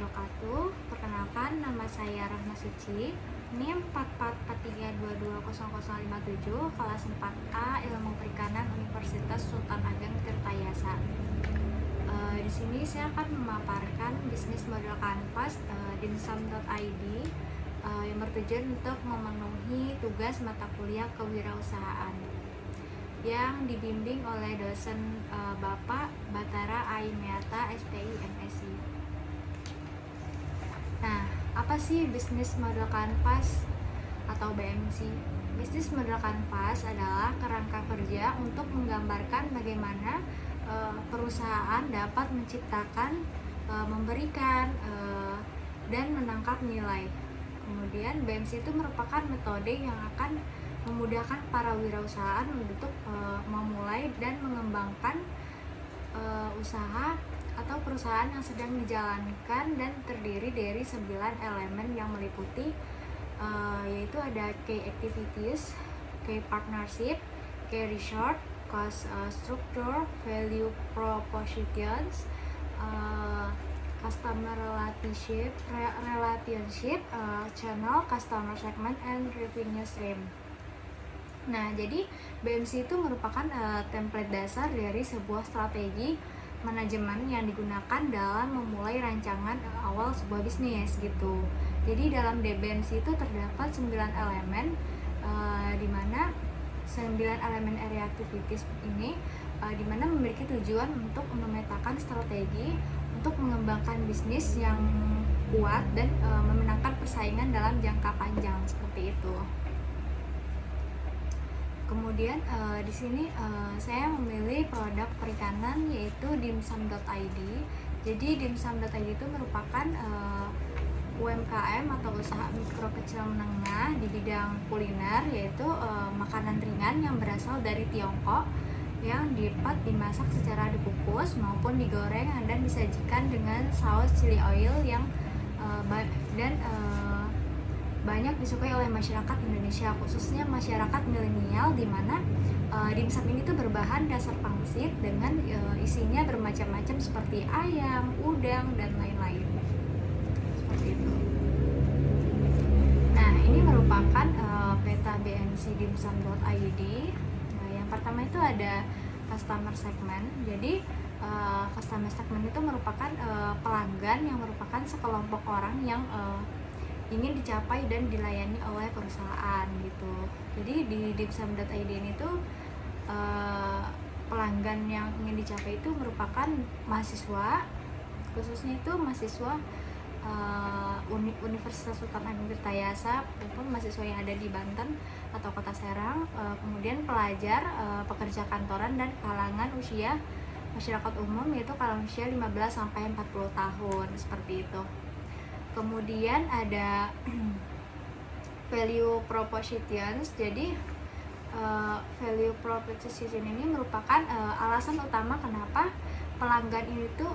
wabarakatuh. Perkenalkan, nama saya Rahma Suci, NIM 4443220057, kelas 4A Ilmu Perikanan Universitas Sultan Ageng Tirtayasa. Di sini saya akan memaparkan bisnis model kanvas dimsum.id yang bertujuan untuk memenuhi tugas mata kuliah kewirausahaan yang dibimbing oleh dosen Bapak Batara Aimeata SPI MSI. Nah, apa sih bisnis model kanvas atau BMC? Bisnis model kanvas adalah kerangka kerja untuk menggambarkan bagaimana perusahaan dapat menciptakan, memberikan, dan menangkap nilai. Kemudian BMC itu merupakan metode yang akan memudahkan para wirausahaan untuk memulai dan mengembangkan usaha atau perusahaan yang sedang dijalankan, dan terdiri dari 9 elemen yang meliputi yaitu ada key activities, key partnership, key result, cost structure, value propositions, customer relationship, channel, customer segment, and revenue stream. Nah, jadi BMC itu merupakan template dasar dari sebuah strategi manajemen yang digunakan dalam memulai rancangan awal sebuah bisnis gitu. Jadi dalam BMC itu terdapat 9 elemen, di mana 9 elemen area activities ini di mana memiliki tujuan untuk memetakan strategi untuk mengembangkan bisnis yang kuat dan memenangkan persaingan dalam jangka panjang seperti itu. Kemudian di sini saya memilih produk perikanan yaitu dimsum.id. Jadi dimsum.id itu merupakan UMKM atau usaha mikro kecil menengah di bidang kuliner, yaitu makanan ringan yang berasal dari Tiongkok yang dapat dimasak secara dikukus maupun digoreng dan disajikan dengan saus chili oil yang banyak disukai oleh masyarakat Indonesia, khususnya masyarakat milenial, di mana dimsum ini tuh berbahan dasar pangsit dengan isinya bermacam-macam seperti ayam, udang, dan lain-lain. Seperti itu. Nah, ini merupakan peta BMC dimsum.id. Nah, yang pertama itu ada customer segment. Jadi customer segment itu merupakan pelanggan yang merupakan sekelompok orang yang ingin dicapai dan dilayani oleh perusahaan gitu. Jadi di dimsum.id ini tuh pelanggan yang ingin dicapai itu merupakan mahasiswa, khususnya itu mahasiswa Universitas Sultan Ageng Tirtayasa maupun mahasiswa yang ada di Banten atau Kota Serang, kemudian pelajar, pekerja kantoran, dan kalangan usia masyarakat umum, yaitu kalangan usia 15 sampai 40 tahun seperti itu. Kemudian ada value propositions. Jadi value proposition ini merupakan alasan utama kenapa pelanggan ini tuh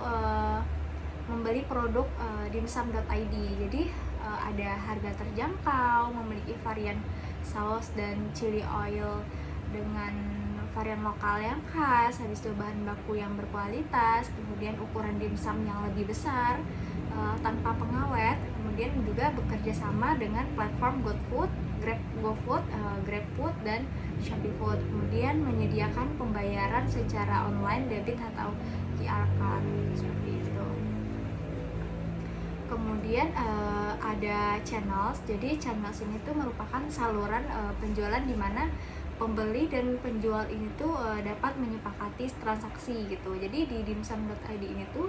membeli produk dimsum.id. Jadi ada harga terjangkau, memiliki varian saus dan chili oil dengan varian lokal yang khas, habis itu bahan baku yang berkualitas, kemudian ukuran dimsum yang lebih besar, tanpa pengawet, kemudian juga bekerja sama dengan platform GoFood, GrabFood, dan ShopeeFood. Kemudian menyediakan pembayaran secara online, debit atau QR card seperti itu. Kemudian ada channels. Jadi channels ini tuh merupakan saluran penjualan di mana pembeli dan penjual ini tuh dapat menyepakati transaksi gitu. Jadi di dimsum.id ini tuh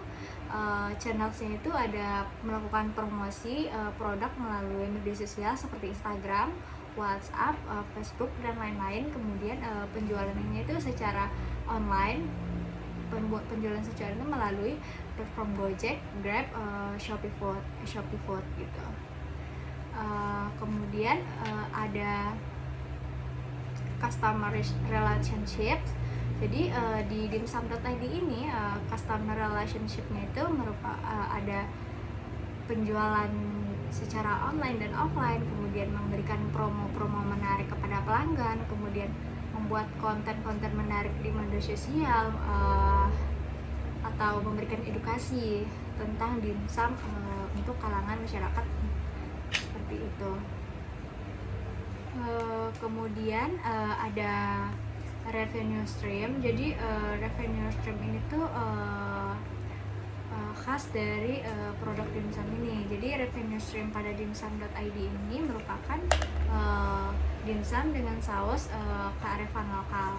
channelsnya itu ada melakukan promosi produk melalui media sosial seperti Instagram, WhatsApp, Facebook, dan lain-lain. Kemudian penjualan ini itu secara online, penjualan secara itu melalui platform Gojek, Grab, ShopeeFood gitu. Kemudian ada customer relationships. Jadi di dimsum.id ini customer relationship-nya itu ada penjualan secara online dan offline, kemudian memberikan promo-promo menarik kepada pelanggan, kemudian membuat konten-konten menarik di media sosial, atau memberikan edukasi tentang dimsum untuk kalangan masyarakat seperti itu. Kemudian ada revenue stream. Jadi revenue stream ini tuh khas dari produk dimsum ini. Jadi revenue stream pada dimsum.id ini merupakan dimsum dengan saus kearifan lokal.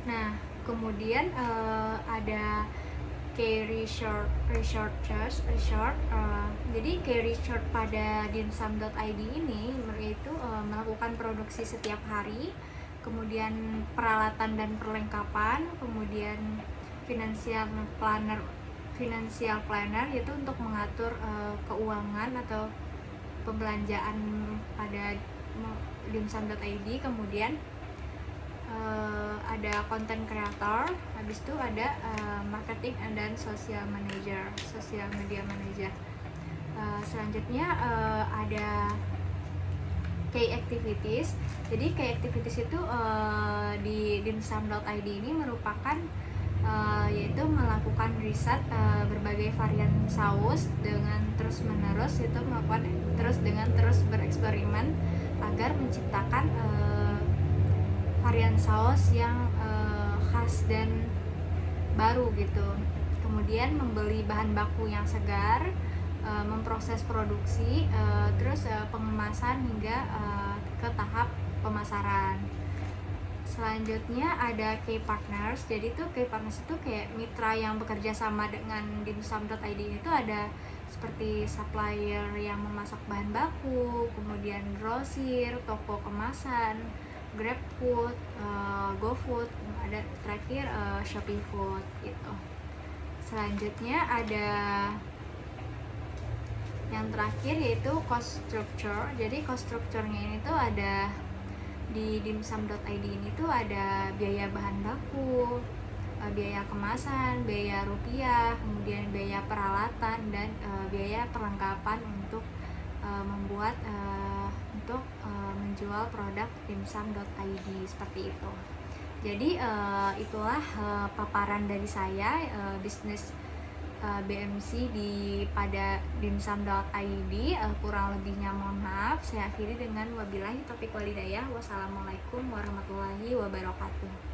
Nah, kemudian ada key research. Jadi key research pada dimsum.id ini itu melakukan produksi setiap hari, kemudian peralatan dan perlengkapan, kemudian financial planner yaitu untuk mengatur keuangan atau pembelanjaan pada dimsum.id. Kemudian ada content creator, habis itu ada marketing dan social media manager. Selanjutnya ada key activities. Jadi key activities itu di dimsum.id ini merupakan yaitu melakukan riset berbagai varian saus dengan terus bereksperimen agar menciptakan varian saus yang khas dan baru gitu. Kemudian membeli bahan baku yang segar, memproses produksi, terus pengemasan hingga ke tahap pemasaran. Selanjutnya ada key partners. Jadi tuh key partners itu kayak mitra yang bekerja sama dengan dimsum.id itu ada seperti supplier yang memasak bahan baku, kemudian grosir, toko kemasan, GrabFood, GoFood, ada terakhir Shopee Food gitu. Selanjutnya ada yang terakhir yaitu cost structure. Jadi cost structure-nya ini tuh ada di dimsum.id ini tuh ada biaya bahan baku, biaya kemasan, biaya rupiah, kemudian biaya peralatan dan biaya perlengkapan untuk membuat untuk menjual produk dimsum.id seperti itu. Jadi itulah paparan dari saya bisnis BMC pada dimsum.id. Kurang lebihnya mohon maaf. Saya akhiri dengan wabillahi taufiq walhidayah. Wassalamualaikum warahmatullahi wabarakatuh.